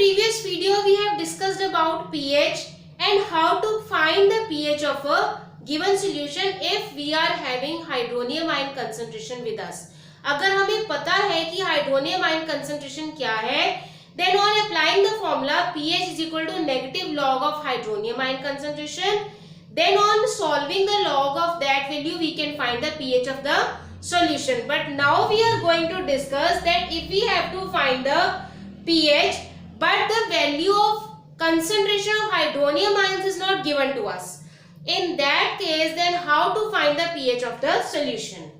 previous video we have discussed about pH and how to find the pH of a given solution if we are having hydronium ion concentration with us. अगर हमें पता है कि hydronium ion concentration क्या है, then on applying the formula pH is equal to negative log of hydronium ion concentration, then on solving the log of that value we can find the pH of the solution. But now we are going to discuss that if we have to find the pH but the value of concentration of hydronium ions is not given to us, in that case then how to find the pH of the solution.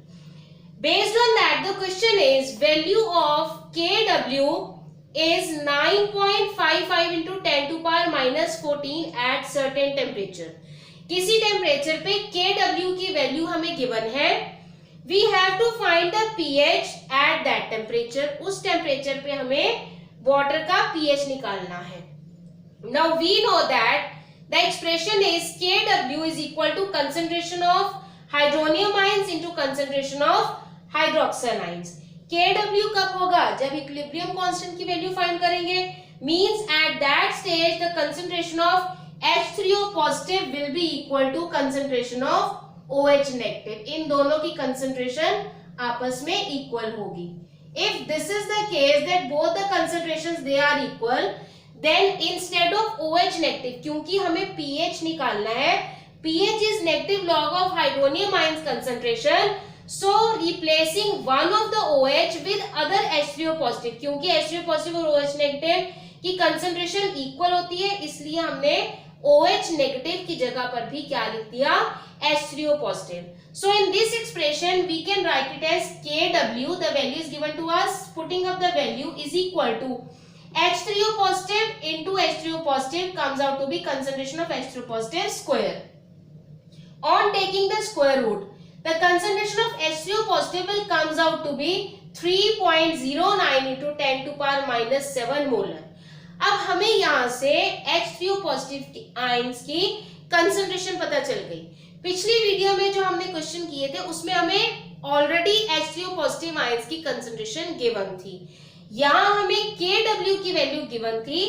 Based on that, the question is value of Kw is 9.55 into 10 to power minus 14 at certain temperature. किसी temperature पे Kw की value हमें given है. We have to find the pH at that temperature. उस temperature पे हमें water का pH निकालना है. Now we know that the expression is Kw is equal to concentration of hydronium ions into concentration of hydroxyl ions. Kw कब होगा? जब equilibrium constant की वैल्यू फाइंड करेंगे. Means at that stage the concentration of H3O positive will be equal to concentration of OH negative. इन दोनों की concentration आपस में equal होगी. If this is the case that both the concentrations they are equal, then instead of OH negative, क्योंकि हमें pH निकालना है, pH is negative log of hydronium ions concentration. So replacing one of the OH with other H3O positive, क्योंकि H3O positive और OH negative की concentration equal होती है, इसलिए हमने OH negative की जगह पर भी क्या लिख दिया? H3O positive. So in this expression we can write it as Kw, the value is given to us, putting up the value is equal to H3O positive into H3O positive comes out to be concentration of H3O positive square. On taking the square root, the concentration of H3O positive will comes out to be 3.09 into 10 to power minus 7 molar. अब हमें यहाँ से H3O positive ions की concentration पता चल गई. पिछली video में जो हमने क्वेश्चन किए थे उसमें हमें ऑलरेडी H3O पॉजिटिव आयंस की कंसंट्रेशन गिवन थी. यहाँ हमें Kw की वैल्यू गिवन थी,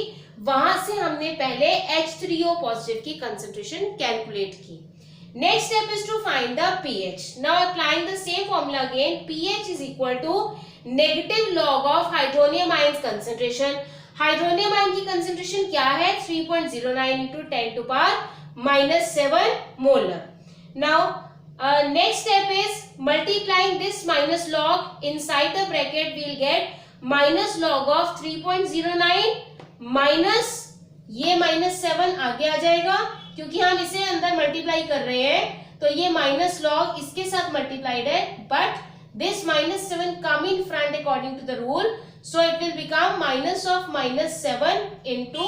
वहां से हमने पहले H3O पॉजिटिव की कंसंट्रेशन कैलकुलेट की. Next step is to find the pH. Now applying the same formula again, pH is equal to negative log of hydronium ions concentration. Hydronium ion की concentration क्या है? 3.09 into 10 to power minus 7 molar. Now next step is multiplying this minus log inside the bracket. We'll get minus log of 3.09 minus ये minus 7 आगे आ जाएगा क्योंकि हम इसे अंदर मल्टीप्लाई कर रहे हैं, तो ये माइनस लॉग इसके साथ मल्टीप्लाइड है, but this minus 7 come in front according to the rule, so it will become minus of minus 7 into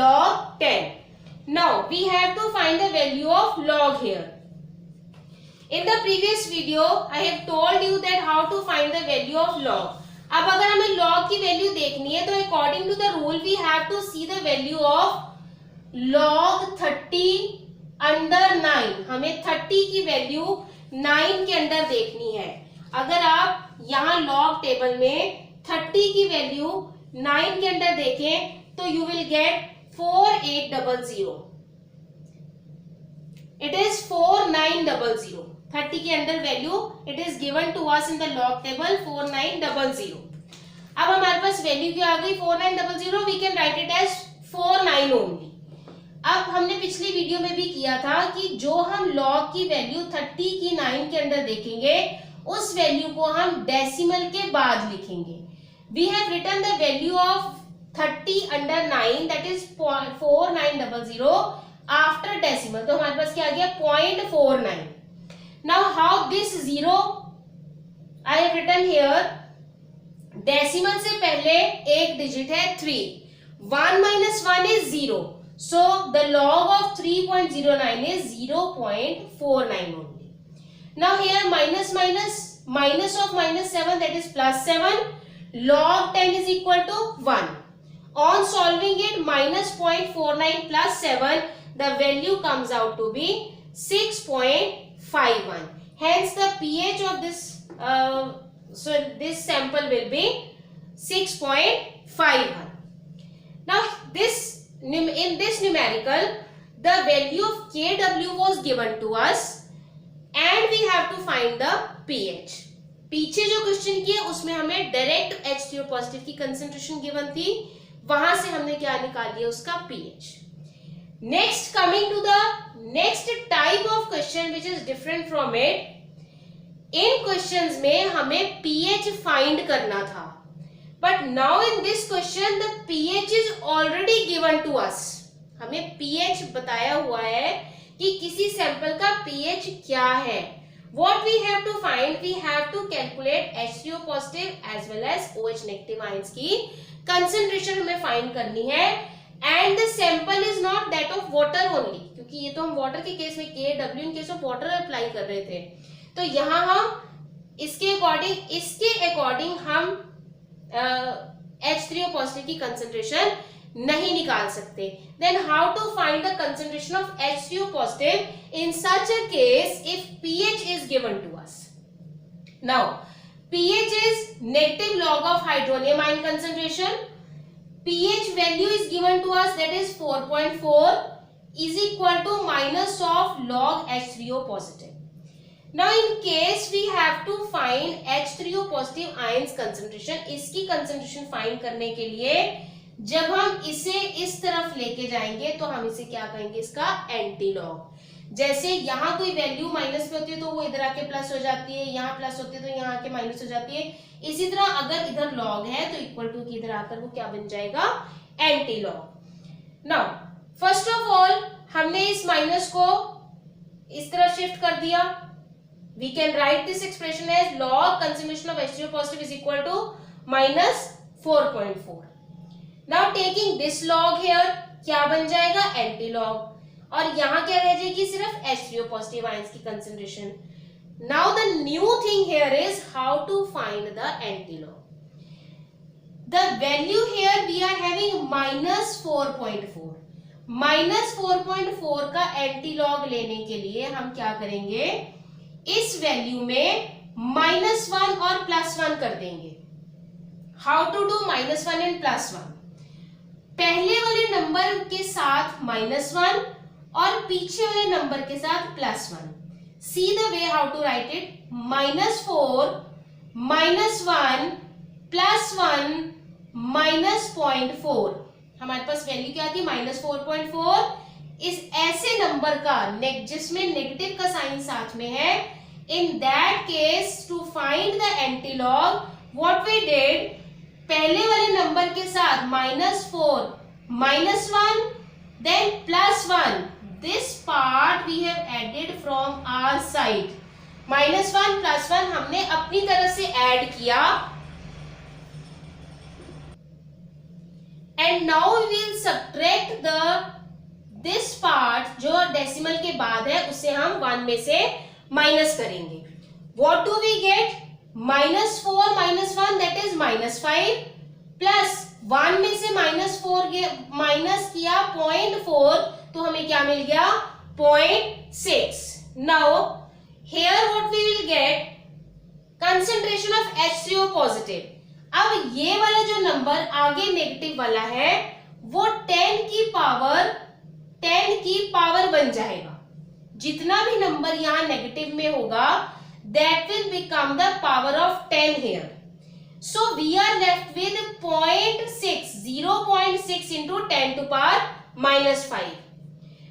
log 10. Now we have to find the value of log here. In the previous video I have told you that how to find the value of log. अब अगर हमें log की value देखनी है तो according to the rule we have to see the value of log 30 under 9. हमें 30 की value 9 के अंदर देखनी है. अगर आप यहाँ log टेबल में 30 की वैल्यू 9 के अंदर देखें तो you will get 4800. It is 4900. 30 के अंदर value it is given to us in the log table 4900. अब हमारे पास वैल्यू क्या आ गई? 4900. We can write it as 49 only. अब हमने पिछली वीडियो में भी किया था कि जो हम log की वैल्यू 30 की 9 के अंदर देखेंगे उस वैल्यू को हम डेसिमल के बाद लिखेंगे. We have written the value of 30 under 9 that is 4900 after decimal. तो हमारे पास क्या आ गया? 0.49. Now how this 0 I have written here, decimal से पहले एक डिजिट है 3. 1 minus 1 is 0. So the log of 3.09 is 0.49 only. Now here minus of minus 7 that is plus 7. Log 10 is equal to 1. On solving it, minus 0.49 plus 7, the value comes out to be 6.51. Hence the pH of this this sample will be 6.51. Now in this numerical, the value of Kw was given to us and we have to find the pH. पीछे जो question किया उसमें हमें direct H3O positive की concentration given थी, वहां से हमने क्या निकाल लिया, उसका pH. Next, coming to the next type of question which is different from it. इन क्वेश्चंस में हमें pH फाइंड करना था, but now in this question the pH is already given to us. हमें pH बताया हुआ है कि किसी सैंपल का pH क्या है. What we have to find, we have to calculate H3O positive as well as OH negative ions की concentration हमें find करनी है, and the sample is not that of water only, क्योंकि ये तो हम water के केस में Kw in case of water apply कर रहे थे. तो यहाँ हम इसके अकॉर्डिंग हम H3O positive की concentration नहीं निकाल सकते. Then how to find the concentration of H3O positive in such a case if pH is given to us? Now pH is negative log of hydronium ion concentration. pH value is given to us, that is 4.4 is equal to minus of log H3O positive. Now in case we have to find H3O positive ions concentration, इसकी concentration find करने के लिए जब हम इसे इस तरफ लेके जाएंगे तो हम इसे क्या कहेंगे, इसका एंटी लॉग. जैसे यहाँ कोई वैल्यू माइनस में होती है तो वो इधर आके प्लस हो जाती है, यहाँ प्लस होती है तो यहाँ आके माइनस हो जाती है. इसी तरह अगर इधर लॉग है तो इक्वल टू की इधर आकर वो क्या बन जाएगा, antilog. Now first of all हमने इस माइनस को इस तरफ शिफ्ट कर दिया. We can write this expression as log consumption of H3O positive is equal to minus 4.4. Now taking this log here क्या बन जाएगा, एंटी लॉग. और यहाँ क्या रह जाएगी, सिर्फ H3O positive ions की concentration. Now the new thing here is how to find the anti-log. The value here we are having minus 4.4. minus 4.4 का एंटी-लॉग लेने के लिए हम क्या करेंगे, इस वैल्यू में -1 और +1 कर देंगे. How to do -1 and +1? पहले वाले नंबर के साथ -1 और पीछे वाले नंबर के साथ +1. See the way how to write it. -4 -1 +1 -0.4. हमारे पास वैल्यू क्या थी, -4.4. इस ऐसे नंबर का जिसमें नेगेटिव का साइन साथ में है, in that case to find the anti-log what we did, पहले वाले नंबर के साथ -4 -1 then +1. This part we have added from our side. -1 +1 हमने अपनी तरफ से ऐड किया. And now we will subtract this part जो डेसिमल के बाद है उसे हम 1 में से माइनस करेंगे. What do we get? -4 -1 that is -5 plus 1 में से -4 माइनस किया 0.4 तो हमें क्या मिल गया, 0.6. Now here what we will get, concentration of H3O positive. अब ये वाला जो नंबर आगे नेगेटिव वाला है वो 10 की पावर बन जाएगा. जितना भी नंबर यहाँ नेगेटिव में होगा that will become the power of 10 here. So we are left with 0.6 into 10 to power -5.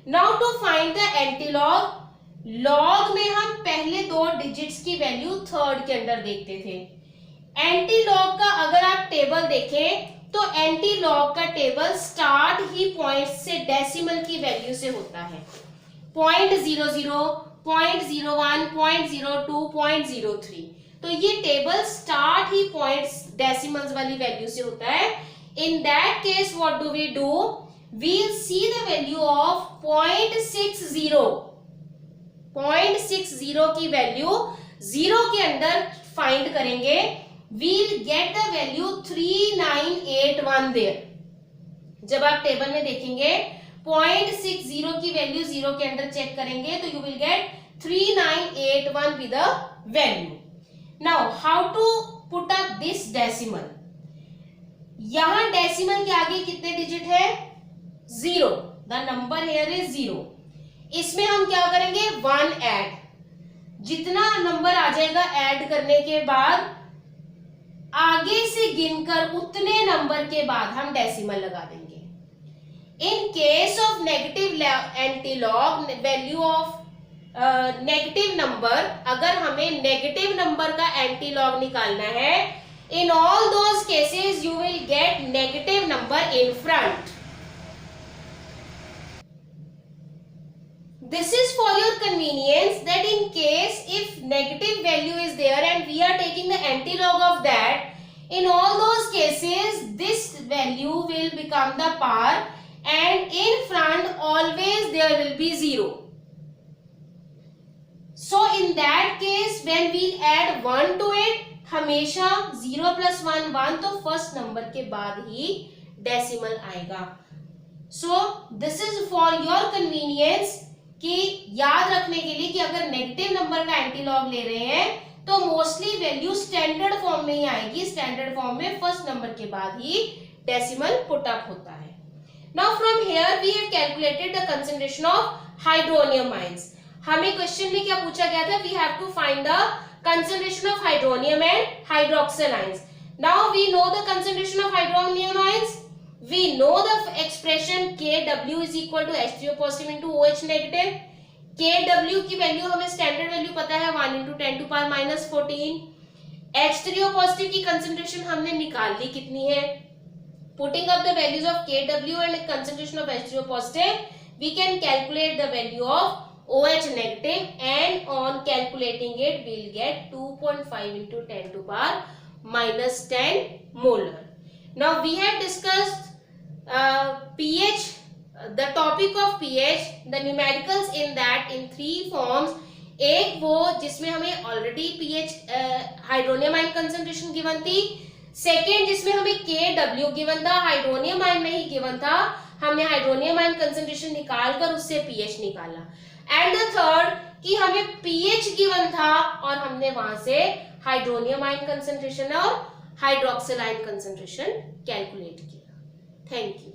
Now to find the anti-log, log में हम पहले 2 डिजिट्स की वैल्यू थर्ड के अंदर देखते थे. एंटी-लॉग का अगर आप टेबल देखें तो एंटी-लॉग का टेबल स्टार्ट ही पॉइंट से डेसिमल की वैल्यू से होता है. 0.00 0.01 0.02 0.03. तो ये टेबल स्टार्ट ही पॉइंट्स डेसिमल्स वाली वैल्यू से होता है. In that case what do we do, we'll see the value of 0.60. 0.60 की वैल्यू 0 के अंदर फाइंड करेंगे. we'll get the value 3981 there. जब आप टेबल में देखेंगे 0.60 की वैल्यू 0 के अंदर चेक करेंगे तो you will get 3981 with the value. Now how to put up this decimal? यहां डेसिमल के आगे कितने डिजिट है? 0. The number here is 0. इसमें हम क्या करेंगे? 1 ऐड. जितना नंबर आ जाएगा ऐड करने के बाद आगे से गिनकर उतने नंबर के बाद हम डेसिमल लगा देंगे. In case of negative antilog value of negative number, अगर हमें नेगेटिव नंबर का एंटीलॉग निकालना है, in all those cases you will get negative number in front. This is for your convenience that in case if negative value is there and we are taking the antilog of that, in all those cases this value will become the power and in front always there will be 0. So in that case when we add 1 to it, हमेशा 0 plus 1 1, तो first number के बाद ही decimal आएगा. So this is for your convenience कि याद रखने के लिए कि अगर नेगेटिव नंबर का एंटीलॉग ले रहे हैं तो मोस्टली वैल्यू स्टैंडर्ड फॉर्म में ही आएगी. स्टैंडर्ड फॉर्म में फर्स्ट नंबर के बाद ही डेसिमल पुट अप होता है. Now from here we have calculated the concentration of hydronium ions. हमें क्वेश्चन में क्या पूछा गया था? We have to find the concentration of hydronium and hydroxyl ions. Now we know the concentration of hydronium ions. We know the expression Kw is equal to H3O positive into OH negative. Kw की value हमें standard value पता है 1 into 10 to power minus 14. H3O positive की concentration हमने निकाल ली कितनी है? Putting up the values of Kw and concentration of H3O positive, we can calculate the value of OH negative, and on calculating it we will get 2.5 into 10 to power minus 10 molar. Now we have discussed pH, the topic of pH, the numericals in that in 3 forms. एक वो जिसमें हमें already pH hydronium ion concentration given थी. Second जिसमें हमें Kw given था, hydronium ion में ही given था, हमने हाइड्रोनियम आयन कंसंट्रेशन निकाल कर उससे pH निकाला. एंड द थर्ड कि हमें pH गिवन था और हमने वहां से हाइड्रोनियम आयन कंसंट्रेशन और हाइड्रोक्सिल आयन कंसंट्रेशन कैलकुलेट किया. Thank you.